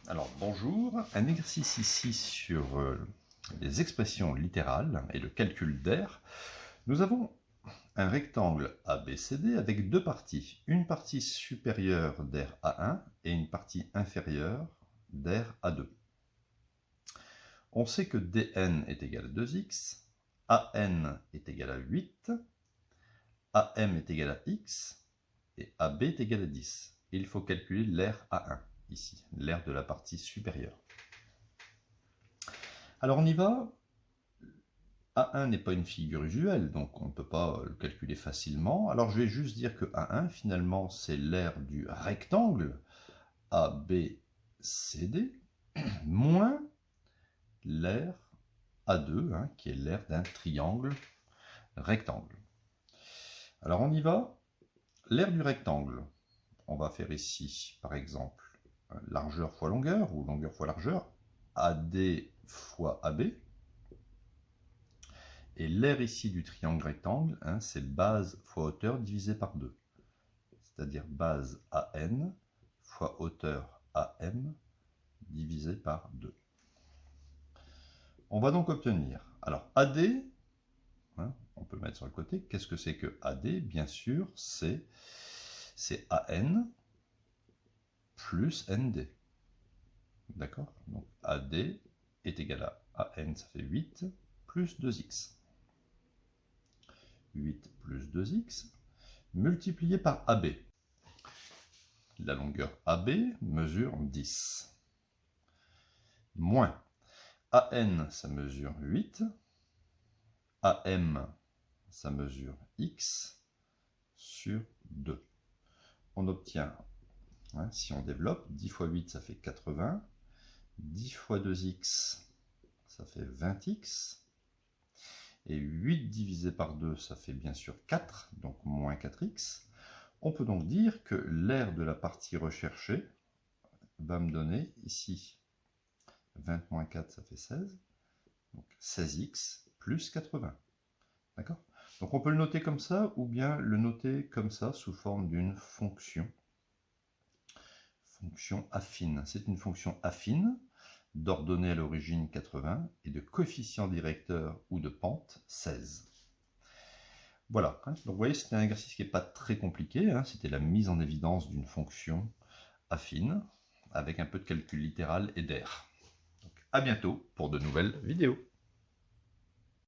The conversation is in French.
Alors bonjour, un exercice ici sur les expressions littérales et le calcul d'air. Nous avons un rectangle ABCD avec deux parties, une partie supérieure d'air A1 et une partie inférieure d'air A2. On sait que dn est égal à 2x, an est égal à 8, am est égal à x et ab est égal à 10. Et il faut calculer l'air A1. Ici, l'air de la partie supérieure. Alors on y va. A1 n'est pas une figure usuelle, donc on ne peut pas le calculer facilement. Alors je vais juste dire que A1, finalement, c'est l'air du rectangle ABCD, moins l'air A2, qui est l'air d'un triangle rectangle. Alors on y va. L'air du rectangle, on va faire ici, par exemple, largeur fois longueur, ou longueur fois largeur, AD fois AB. Et l'air ici du triangle rectangle, c'est base fois hauteur divisé par 2. C'est-à-dire base AN fois hauteur AM divisé par 2. On va donc obtenir, alors AD, on peut le mettre sur le côté. Qu'est-ce que c'est que AD? Bien sûr, c'est AN plus ND. D'accord? Donc AD est égal à AN, ça fait 8, plus 2x. 8 plus 2x, multiplié par AB. La longueur AB mesure 10. Moins AN, ça mesure 8. AM, ça mesure x sur 2. On obtient, si on développe, 10 fois 8, ça fait 80. 10 fois 2x, ça fait 20x. Et 8 divisé par 2, ça fait bien sûr 4, donc moins 4x. On peut donc dire que l'air de la partie recherchée va me donner ici 20 moins 4, ça fait 16. Donc 16x plus 80. D'accord? Donc on peut le noter comme ça, ou bien le noter comme ça, sous forme d'une fonction. Fonction affine. C'est une fonction affine, d'ordonnée à l'origine 80, et de coefficient directeur ou de pente 16. Voilà, donc vous voyez, c'était un exercice qui n'est pas très compliqué, c'était la mise en évidence d'une fonction affine, avec un peu de calcul littéral et d'air. À bientôt pour de nouvelles vidéos.